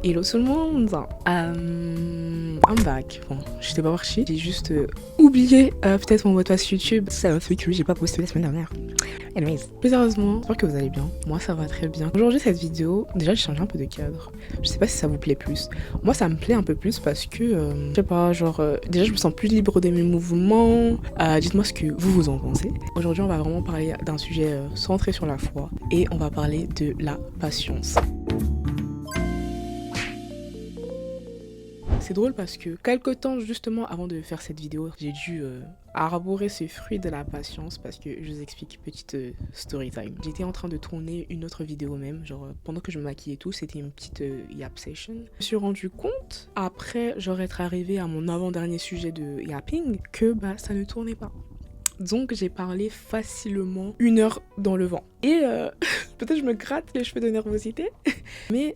Hello tout le monde. I'm back. Bon, j'étais pas partie, j'ai juste oublié peut-être mon mot de passe YouTube. C'est un truc que j'ai pas posté la semaine dernière. Anyways, plus sérieusement, j'espère que vous allez bien. Moi ça va très bien. Aujourd'hui cette vidéo, déjà j'ai changé un peu de cadre. Je sais pas si ça vous plaît plus. Moi ça me plaît un peu plus parce que, je sais pas, genre, déjà je me sens plus libre de mes mouvements. Dites-moi ce que vous en pensez. Aujourd'hui on va vraiment parler d'un sujet centré sur la foi et on va parler de la patience. C'est drôle parce que quelques temps justement avant de faire cette vidéo, j'ai dû arborer ce fruit de la patience parce que je vous explique, petite story time. J'étais en train de tourner une autre vidéo même, genre pendant que je me maquillais et tout, c'était une petite yap session. Je me suis rendu compte, après genre être arrivée à mon avant-dernier sujet de yapping, que bah ça ne tournait pas. Donc j'ai parlé facilement 1 heure dans le vent. Et peut-être je me gratte les cheveux de nervosité. Mais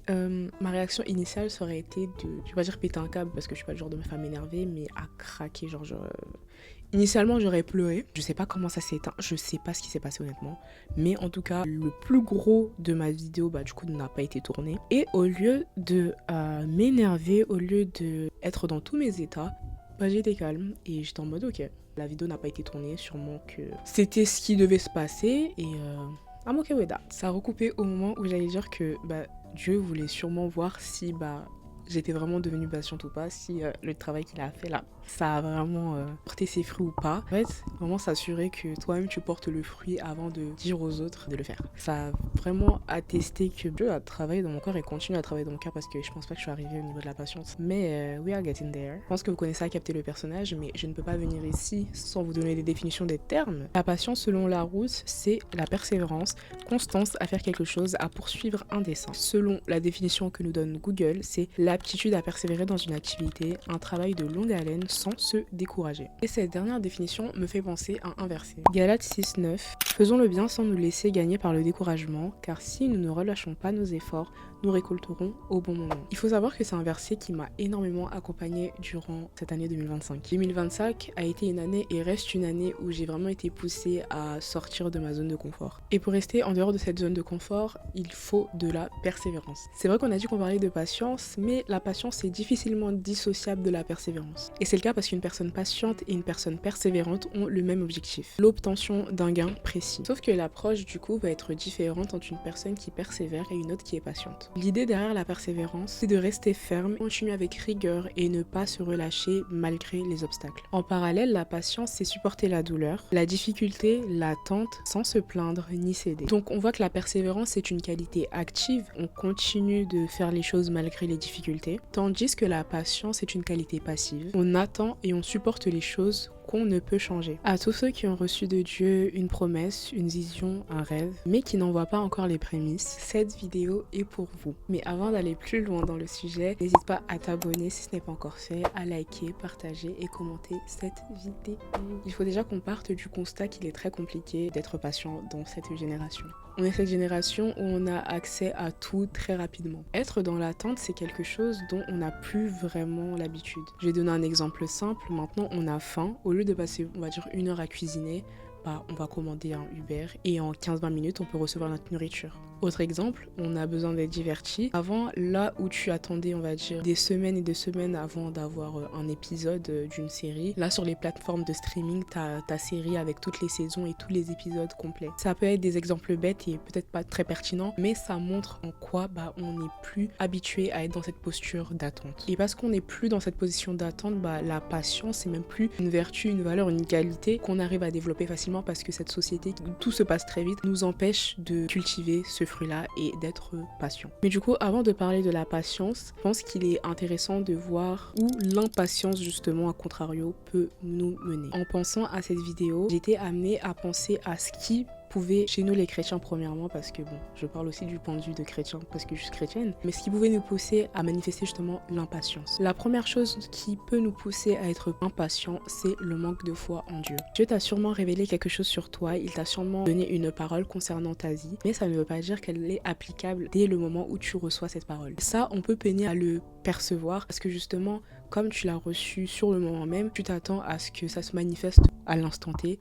ma réaction initiale ça aurait été de, je vais pas dire péter un câble parce que je suis pas le genre de femme énervée, mais à craquer, genre initialement j'aurais pleuré. Je sais pas comment ça s'est éteint, je sais pas ce qui s'est passé honnêtement. Mais en tout cas, le plus gros de ma vidéo, bah du coup n'a pas été tourné. Et au lieu de m'énerver, au lieu de être dans tous mes états, bah j'ai été calme et j'étais en mode ok. La vidéo n'a pas été tournée, sûrement que c'était ce qui devait se passer et I'm okay with that. Ça a recoupé au moment où j'allais dire que bah, Dieu voulait sûrement voir si bah, j'étais vraiment devenue patiente ou pas, si le travail qu'il a fait là, ça a vraiment porté ses fruits ou pas. En fait, vraiment s'assurer que toi-même tu portes le fruit avant de dire aux autres de le faire. Ça a vraiment attesté que Dieu a travaillé dans mon corps et continue à travailler dans mon cœur parce que je pense pas que je suis arrivée au niveau de la patience. Mais we are getting there. Je pense que vous connaissez à capter le personnage, mais je ne peux pas venir ici sans vous donner des définitions des termes. La patience selon Larousse, c'est la persévérance, constance à faire quelque chose, à poursuivre un dessein. Selon la définition que nous donne Google, c'est l'aptitude à persévérer dans une activité, un travail de longue haleine sans se décourager. Et cette dernière définition me fait penser à un verset. Galates 6:9. Faisons le bien sans nous laisser gagner par le découragement, car si nous ne relâchons pas nos efforts, nous récolterons au bon moment. Il faut savoir que c'est un verset qui m'a énormément accompagnée durant cette année 2025. 2025 a été une année et reste une année où j'ai vraiment été poussée à sortir de ma zone de confort. Et pour rester en dehors de cette zone de confort, il faut de la persévérance. C'est vrai qu'on a dit qu'on parlait de patience, mais la patience est difficilement dissociable de la persévérance. Et c'est le cas parce qu'une personne patiente et une personne persévérante ont le même objectif, l'obtention d'un gain précis. Sauf que l'approche du coup va être différente entre une personne qui persévère et une autre qui est patiente. L'idée derrière la persévérance, c'est de rester ferme, continuer avec rigueur et ne pas se relâcher malgré les obstacles. En parallèle, la patience, c'est supporter la douleur, la difficulté, l'attente, sans se plaindre ni céder. Donc on voit que la persévérance est une qualité active, on continue de faire les choses malgré les difficultés, tandis que la patience est une qualité passive, on attend et on supporte les choses qu'on ne peut changer. À tous ceux qui ont reçu de Dieu une promesse, une vision, un rêve, mais qui n'en voient pas encore les prémices, cette vidéo est pour vous. Mais avant d'aller plus loin dans le sujet, n'hésite pas à t'abonner si ce n'est pas encore fait, à liker, partager et commenter cette vidéo. Il faut déjà qu'on parte du constat qu'il est très compliqué d'être patient dans cette génération. On est cette génération où on a accès à tout très rapidement. Être dans l'attente, c'est quelque chose dont on n'a plus vraiment l'habitude. Je vais donner un exemple simple. Maintenant, on a faim. Au lieu de passer, on va dire, 1 heure à cuisiner, bah, on va commander un Uber et en 15-20 minutes, on peut recevoir notre nourriture. Autre exemple, on a besoin d'être diverti. Avant, là où tu attendais, on va dire, des semaines et des semaines avant d'avoir un épisode d'une série, là sur les plateformes de streaming, t'as ta série avec toutes les saisons et tous les épisodes complets. Ça peut être des exemples bêtes et peut-être pas très pertinents, mais ça montre en quoi bah, on n'est plus habitué à être dans cette posture d'attente. Et parce qu'on n'est plus dans cette position d'attente, bah, la patience, c'est même plus une vertu, une valeur, une qualité qu'on arrive à développer facilement parce que cette société, où tout se passe très vite, nous empêche de cultiver ce fruit-là et d'être patient. Mais du coup, avant de parler de la patience, je pense qu'il est intéressant de voir où l'impatience, justement, à contrario, peut nous mener. En pensant à cette vidéo, j'ai été amenée à penser à ce qui pouvait, chez nous les chrétiens premièrement, parce que bon, je parle aussi du point de vue de chrétien parce que je suis chrétienne, mais ce qui pouvait nous pousser à manifester justement l'impatience. La première chose qui peut nous pousser à être impatient, c'est le manque de foi en Dieu. Dieu t'a sûrement révélé quelque chose sur toi, il t'a sûrement donné une parole concernant ta vie, mais ça ne veut pas dire qu'elle est applicable dès le moment où tu reçois cette parole. Ça, on peut peiner à le percevoir parce que justement, comme tu l'as reçu sur le moment même, tu t'attends à ce que ça se manifeste à l'instant T.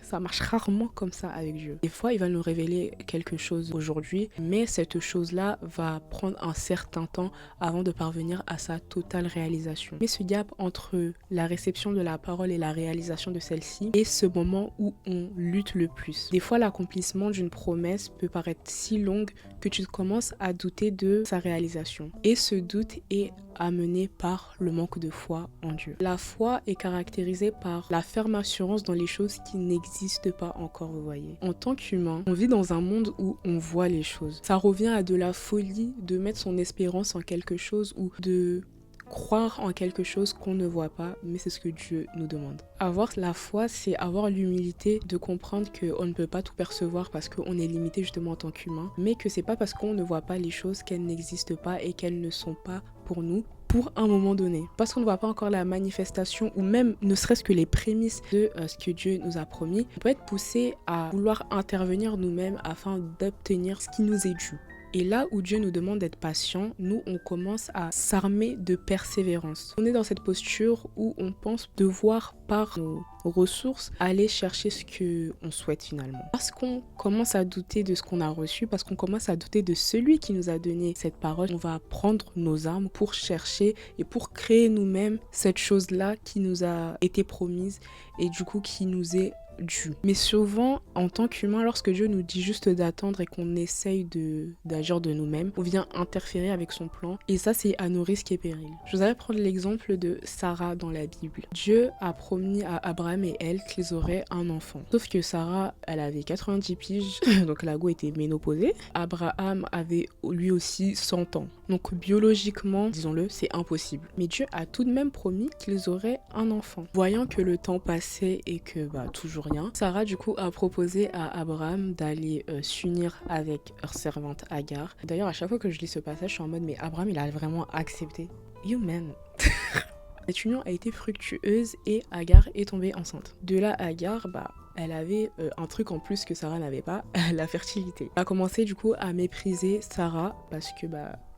ça marche rarement comme ça avec Dieu. Des fois, il va nous révéler quelque chose aujourd'hui, mais cette chose-là va prendre un certain temps avant de parvenir à sa totale réalisation. Mais ce gap entre la réception de la parole et la réalisation de celle-ci est ce moment où on lutte le plus. Des fois, l'accomplissement d'une promesse peut paraître si longue que tu commences à douter de sa réalisation. Et ce doute est amené par le manque de foi en Dieu. La foi est caractérisée par la ferme assurance dans les choses qui n'existent pas encore, vous voyez. En tant qu'humain, on vit dans un monde où on voit les choses. Ça revient à de la folie de mettre son espérance en quelque chose ou de croire en quelque chose qu'on ne voit pas, mais c'est ce que Dieu nous demande. Avoir la foi, c'est avoir l'humilité de comprendre qu'on ne peut pas tout percevoir parce qu'on est limité justement en tant qu'humain, mais que c'est pas parce qu'on ne voit pas les choses qu'elles n'existent pas et qu'elles ne sont pas pour nous pour un moment donné. Parce qu'on ne voit pas encore la manifestation ou même ne serait-ce que les prémices de ce que Dieu nous a promis, on peut être poussé à vouloir intervenir nous-mêmes afin d'obtenir ce qui nous est dû. Et là où Dieu nous demande d'être patient, nous, on commence à s'armer de persévérance. On est dans cette posture où on pense devoir, par nos ressources, aller chercher ce qu'on souhaite finalement. Parce qu'on commence à douter de ce qu'on a reçu, parce qu'on commence à douter de celui qui nous a donné cette parole, on va prendre nos armes pour chercher et pour créer nous-mêmes cette chose-là qui nous a été promise et du coup qui nous est dû. Mais souvent, en tant qu'humain, lorsque Dieu nous dit juste d'attendre et qu'on essaye d'agir de nous-mêmes, on vient interférer avec son plan. Et ça, c'est à nos risques et périls. Je voudrais prendre l'exemple de Sarah dans la Bible. Dieu a promis à Abraham et elle qu'ils auraient un enfant. Sauf que Sarah, elle avait 90 piges, donc la go était ménopausée. Abraham avait lui aussi 100 ans. Donc biologiquement, disons-le, c'est impossible. Mais Dieu a tout de même promis qu'ils auraient un enfant. Voyant que le temps passait et que toujours rien, Sarah du coup a proposé à Abraham d'aller s'unir avec leur servante Agar. D'ailleurs, à chaque fois que je lis ce passage, je suis en mode mais Abraham il a vraiment accepté. You man. Cette union a été fructueuse et Agar est tombée enceinte. De là, Agar, elle avait un truc en plus que Sarah n'avait pas, la fertilité. Elle a commencé du coup à mépriser Sarah parce que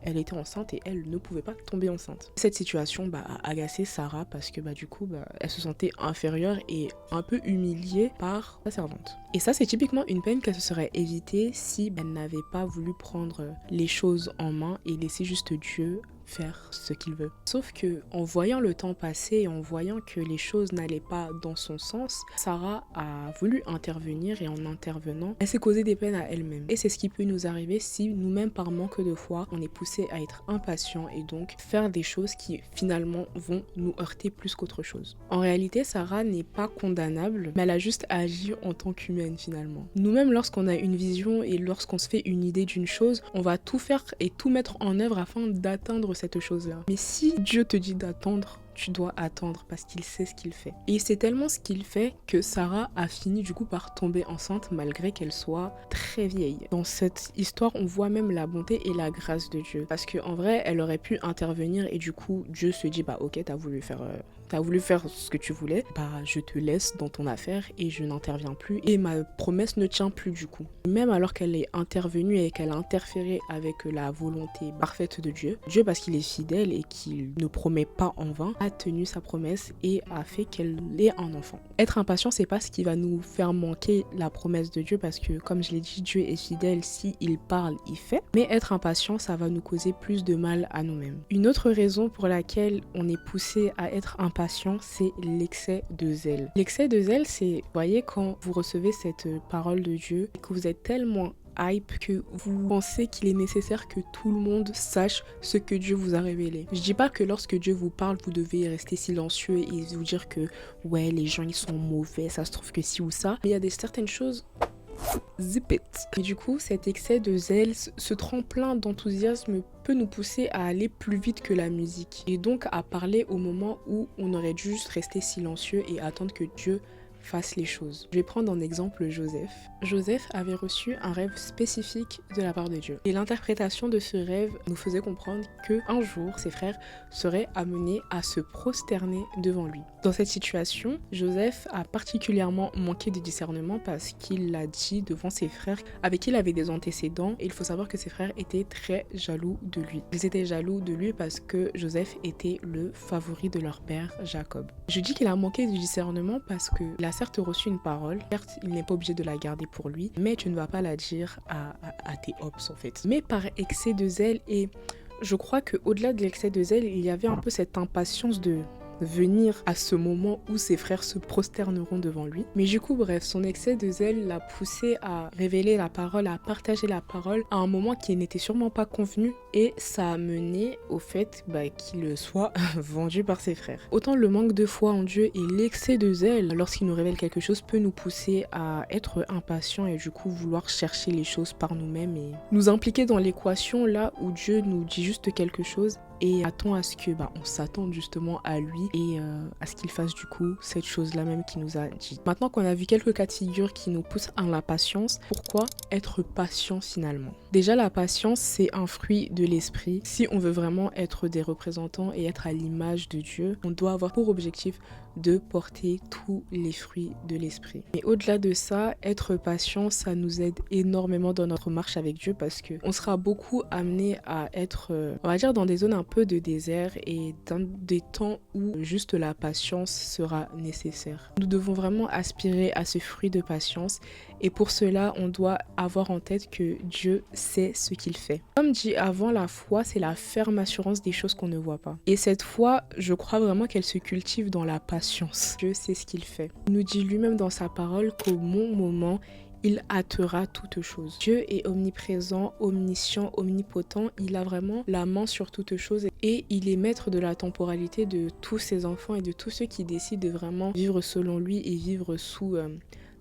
elle était enceinte et elle ne pouvait pas tomber enceinte. Cette situation a agacé Sarah parce que du coup elle se sentait inférieure et un peu humiliée par sa servante. Et ça c'est typiquement une peine qu'elle se serait évitée si elle n'avait pas voulu prendre les choses en main et laisser juste Dieu faire ce qu'il veut. Sauf que en voyant le temps passer et en voyant que les choses n'allaient pas dans son sens, Sarah a voulu intervenir et en intervenant, elle s'est causé des peines à elle-même. Et c'est ce qui peut nous arriver si nous-mêmes par manque de foi, on est poussé à être impatient et donc faire des choses qui finalement vont nous heurter plus qu'autre chose. En réalité, Sarah n'est pas condamnable, mais elle a juste agi en tant qu'humaine finalement. Nous-mêmes, lorsqu'on a une vision et lorsqu'on se fait une idée d'une chose, on va tout faire et tout mettre en œuvre afin d'atteindre cette chose-là. Mais si Dieu te dit d'attendre, tu dois attendre parce qu'il sait ce qu'il fait. Et c'est tellement ce qu'il fait que Sarah a fini du coup par tomber enceinte malgré qu'elle soit très vieille. Dans cette histoire, on voit même la bonté et la grâce de Dieu. Parce qu'en vrai, elle aurait pu intervenir et du coup, Dieu se dit ok, t'as voulu faire ce que tu voulais, je te laisse dans ton affaire et je n'interviens plus et ma promesse ne tient plus du coup. Même alors qu'elle est intervenue et qu'elle a interféré avec la volonté parfaite de Dieu, Dieu parce qu'il est fidèle et qu'il ne promet pas en vain, a tenu sa promesse et a fait qu'elle ait un enfant. Être impatient, c'est pas ce qui va nous faire manquer la promesse de Dieu parce que comme je l'ai dit, Dieu est fidèle, si il parle, il fait. Mais être impatient, ça va nous causer plus de mal à nous-mêmes. Une autre raison pour laquelle on est poussé à être impatient, c'est l'excès de zèle. L'excès de zèle, c'est, vous voyez, quand vous recevez cette parole de Dieu, que vous êtes tellement hype que vous pensez qu'il est nécessaire que tout le monde sache ce que Dieu vous a révélé. Je dis pas que lorsque Dieu vous parle, vous devez rester silencieux et vous dire que ouais, les gens ils sont mauvais, ça se trouve que ci ou ça. Mais il y a certaines choses, zip it. Et du coup, cet excès de zèle, ce tremplin d'enthousiasme peut nous pousser à aller plus vite que la musique et donc à parler au moment où on aurait dû juste rester silencieux et attendre que Dieu fasse les choses. Je vais prendre en exemple Joseph. Joseph avait reçu un rêve spécifique de la part de Dieu. Et l'interprétation de ce rêve nous faisait comprendre que un jour, ses frères seraient amenés à se prosterner devant lui. Dans cette situation, Joseph a particulièrement manqué de discernement parce qu'il l'a dit devant ses frères avec qui il avait des antécédents. Et il faut savoir que ses frères étaient très jaloux de lui. Ils étaient jaloux de lui parce que Joseph était le favori de leur père Jacob. Je dis qu'il a manqué de discernement parce que il a certes reçu une parole, certes il n'est pas obligé de la garder pour lui, mais tu ne vas pas la dire à tes ops en fait. Mais par excès de zèle, et je crois qu'au-delà de l'excès de zèle, il y avait un peu cette impatience de venir à ce moment où ses frères se prosterneront devant lui. Mais du coup, bref, son excès de zèle l'a poussé à révéler la parole, à partager la parole à un moment qui n'était sûrement pas convenu, et ça a mené au fait qu'il soit vendu par ses frères. Autant le manque de foi en Dieu et l'excès de zèle lorsqu'il nous révèle quelque chose peut nous pousser à être impatients et du coup vouloir chercher les choses par nous-mêmes et nous impliquer dans l'équation là où Dieu nous dit juste quelque chose et attend à ce que on s'attende justement à lui et à ce qu'il fasse du coup cette chose-là même qu'il nous a dit. Maintenant qu'on a vu quelques cas de figure qui nous poussent à la patience, pourquoi être patient finalement? Déjà, la patience, c'est un fruit de l'esprit. Si on veut vraiment être des représentants et être à l'image de Dieu, on doit avoir pour objectif de porter tous les fruits de l'esprit. Mais au-delà de ça, être patient, ça nous aide énormément dans notre marche avec Dieu parce que on sera beaucoup amené à être, on va dire, dans des zones un peu de désert et dans des temps où juste la patience sera nécessaire. Nous devons vraiment aspirer à ce fruit de patience et pour cela, on doit avoir en tête que Dieu sait ce qu'il fait. Comme dit avant, la foi, c'est la ferme assurance des choses qu'on ne voit pas. Et cette foi, je crois vraiment qu'elle se cultive dans la patience. Dieu sait ce qu'il fait. Il nous dit lui-même dans sa parole qu'au bon moment, il hâtera toutes choses. Dieu est omniprésent, omniscient, omnipotent. Il a vraiment la main sur toutes choses et il est maître de la temporalité de tous ses enfants et de tous ceux qui décident de vraiment vivre selon lui et vivre sous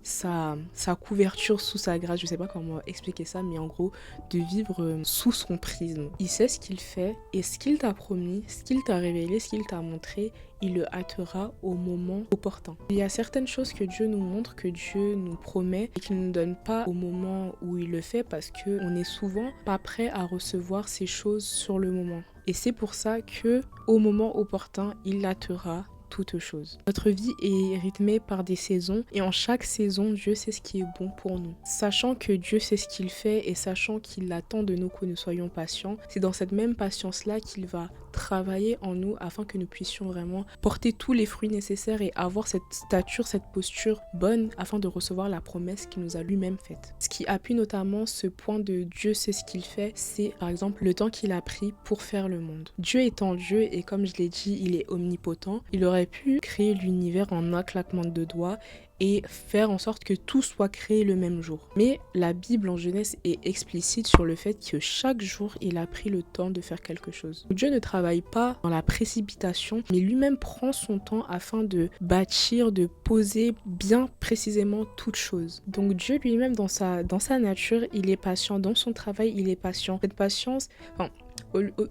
sa couverture, sous sa grâce. Je sais pas comment expliquer ça, mais en gros, de vivre sous son prisme. Il sait ce qu'il fait et ce qu'il t'a promis, ce qu'il t'a révélé, ce qu'il t'a montré, il le hâtera au moment opportun. Il y a certaines choses que Dieu nous montre, que Dieu nous promet et qu'il ne nous donne pas au moment où il le fait parce qu'on est souvent pas prêt à recevoir ces choses sur le moment. Et c'est pour ça que au moment opportun, il hâtera toutes choses. Notre vie est rythmée par des saisons et en chaque saison, Dieu sait ce qui est bon pour nous. Sachant que Dieu sait ce qu'il fait et sachant qu'il attend de nous que nous soyons patients, c'est dans cette même patience-là qu'il va travailler en nous afin que nous puissions vraiment porter tous les fruits nécessaires et avoir cette stature, cette posture bonne afin de recevoir la promesse qu'il nous a lui-même faite. Ce qui appuie notamment ce point de Dieu sait ce qu'il fait, c'est par exemple le temps qu'il a pris pour faire le monde. Dieu étant Dieu et comme je l'ai dit, il est omnipotent, il aurait pu créer l'univers en un claquement de doigts et faire en sorte que tout soit créé le même jour. Mais la Bible en Genèse est explicite sur le fait que chaque jour, il a pris le temps de faire quelque chose. Dieu ne travaille pas dans la précipitation, mais lui-même prend son temps afin de bâtir, de poser bien précisément toute chose. Donc Dieu lui-même, dans sa nature, il est patient. Dans son travail, il est patient. Cette patience,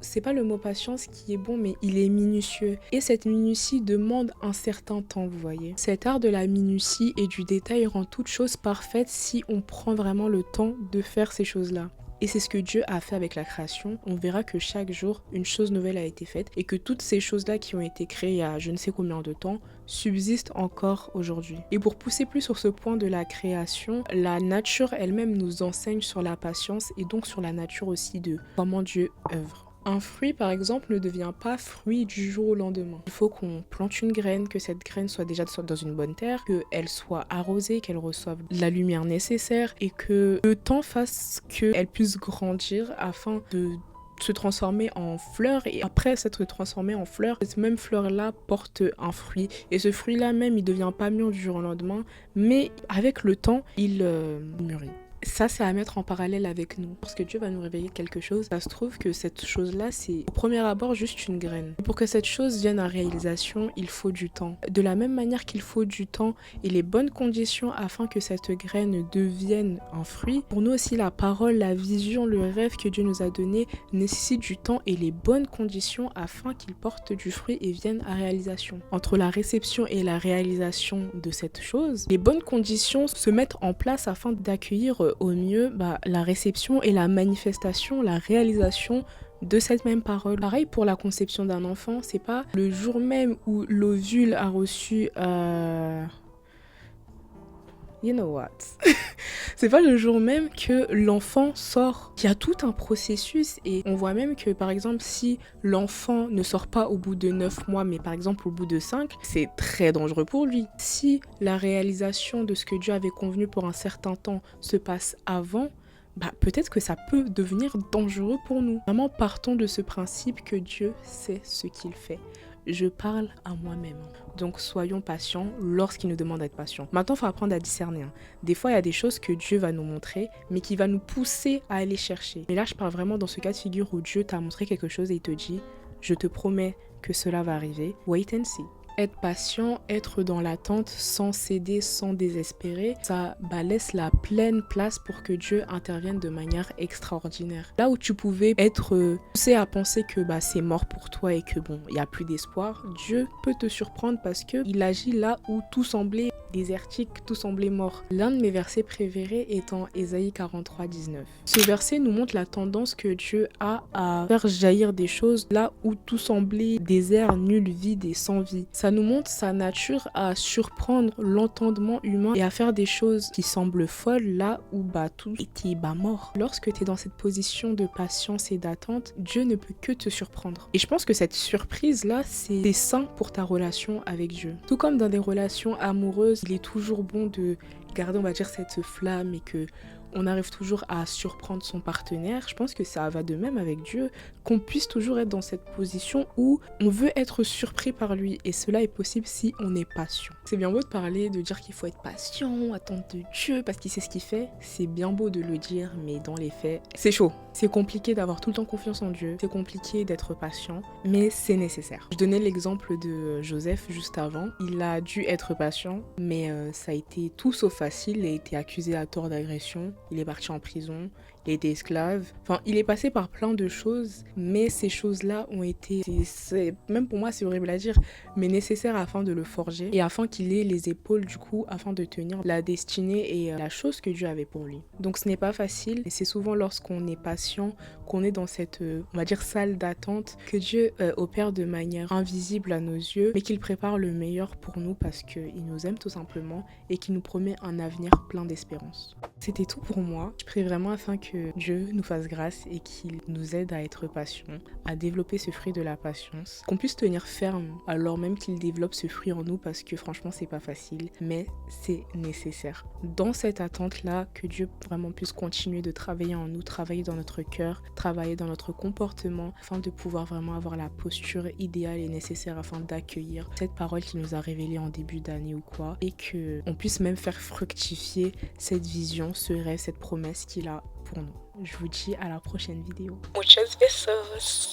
c'est pas le mot patience qui est bon, mais il est minutieux. Et cette minutie demande un certain temps, vous voyez. Cet art de la minutie et du détail rend toute chose parfaite si on prend vraiment le temps de faire ces choses-là. Et c'est ce que Dieu a fait avec la création. On verra que chaque jour, une chose nouvelle a été faite et que toutes ces choses-là qui ont été créées il y a je ne sais combien de temps subsistent encore aujourd'hui. Et pour pousser plus sur ce point de la création, la nature elle-même nous enseigne sur la patience et donc sur la nature aussi de comment Dieu œuvre. Un fruit, par exemple, ne devient pas fruit du jour au lendemain. Il faut qu'on plante une graine, que cette graine soit déjà dans une bonne terre, qu'elle soit arrosée, qu'elle reçoive la lumière nécessaire et que le temps fasse qu'elle puisse grandir afin de se transformer en fleur et après s'être transformée en fleur, cette même fleur-là porte un fruit et ce fruit-là même, il devient pas mûr du jour au lendemain, mais avec le temps, il mûrit. Ça, c'est à mettre en parallèle avec nous. Lorsque Dieu va nous révéler quelque chose, ça se trouve que cette chose-là, c'est au premier abord juste une graine. Pour que cette chose vienne à réalisation, il faut du temps. De la même manière qu'il faut du temps et les bonnes conditions afin que cette graine devienne un fruit, pour nous aussi, la parole, la vision, le rêve que Dieu nous a donné nécessite du temps et les bonnes conditions afin qu'il porte du fruit et vienne à réalisation. Entre la réception et la réalisation de cette chose, les bonnes conditions se mettent en place afin d'accueillir au mieux la réception et la manifestation, la réalisation de cette même parole. Pareil pour la conception d'un enfant, c'est pas le jour même où l'ovule a reçu You know what? C'est pas le jour même que l'enfant sort. Il y a tout un processus et on voit même que par exemple si l'enfant ne sort pas au bout de 9 mois mais par exemple au bout de 5, c'est très dangereux pour lui. Si la réalisation de ce que Dieu avait convenu pour un certain temps se passe avant, bah, peut-être que ça peut devenir dangereux pour nous. Vraiment partons de ce principe que Dieu sait ce qu'il fait. Je parle à moi-même. Donc soyons patients lorsqu'il nous demande d'être patients. Maintenant, il faut apprendre à discerner. Des fois, il y a des choses que Dieu va nous montrer, mais qui va nous pousser à aller chercher. Mais là, je parle vraiment dans ce cas de figure où Dieu t'a montré quelque chose et il te dit, je te promets que cela va arriver. Wait and see. Être patient, être dans l'attente, sans céder, sans désespérer, ça laisse la pleine place pour que Dieu intervienne de manière extraordinaire. Là où tu pouvais être poussé à penser que c'est mort pour toi et que il n'y a plus d'espoir, Dieu peut te surprendre parce qu'il agit là où tout semblait désertique, tout semblait mort. L'un de mes versets préférés étant Ésaïe 43, 19. Ce verset nous montre la tendance que Dieu a à faire jaillir des choses là où tout semblait désert, nul, vide et sans vie. Ça nous montre sa nature à surprendre l'entendement humain et à faire des choses qui semblent folles là où tout était mort. Lorsque tu es dans cette position de patience et d'attente, Dieu ne peut que te surprendre. Et je pense que cette surprise-là, c'est sain pour ta relation avec Dieu. Tout comme dans des relations amoureuses, il est toujours bon de garder, on va dire, cette flamme et que on arrive toujours à surprendre son partenaire. Je pense que ça va de même avec Dieu, qu'on puisse toujours être dans cette position où on veut être surpris par lui. Et cela est possible si on est patient. C'est bien beau de parler, de dire qu'il faut être patient, attendre de Dieu parce qu'il sait ce qu'il fait. C'est bien beau de le dire, mais dans les faits, c'est chaud. C'est compliqué d'avoir tout le temps confiance en Dieu. C'est compliqué d'être patient, mais c'est nécessaire. Je donnais l'exemple de Joseph juste avant. Il a dû être patient, mais ça a été tout sauf facile. Il a été accusé à tort d'agression. Il est parti en prison, il a été esclave. Enfin, il est passé par plein de choses, mais ces choses-là ont été, même pour moi c'est horrible à dire, mais nécessaires afin de le forger et afin qu'il ait les épaules du coup, afin de tenir la destinée et la chose que Dieu avait pour lui. Donc ce n'est pas facile et c'est souvent lorsqu'on est patient, qu'on est dans cette, on va dire, salle d'attente, que Dieu opère de manière invisible à nos yeux, mais qu'il prépare le meilleur pour nous parce qu'il nous aime tout simplement et qu'il nous promet un avenir plein d'espérance. C'était tout pour moi. Je prie vraiment afin que Dieu nous fasse grâce et qu'il nous aide à être patients, à développer ce fruit de la patience, qu'on puisse tenir ferme alors même qu'il développe ce fruit en nous parce que franchement c'est pas facile, mais c'est nécessaire. Dans cette attente-là, que Dieu vraiment puisse continuer de travailler en nous, travailler dans notre cœur, travailler dans notre comportement afin de pouvoir vraiment avoir la posture idéale et nécessaire afin d'accueillir cette parole qu'il nous a révélée en début d'année ou quoi et qu'on puisse même faire fructifier cette vision, ce rêve, cette promesse qu'il a pour nous. Je vous dis à la prochaine vidéo. Muchos besos.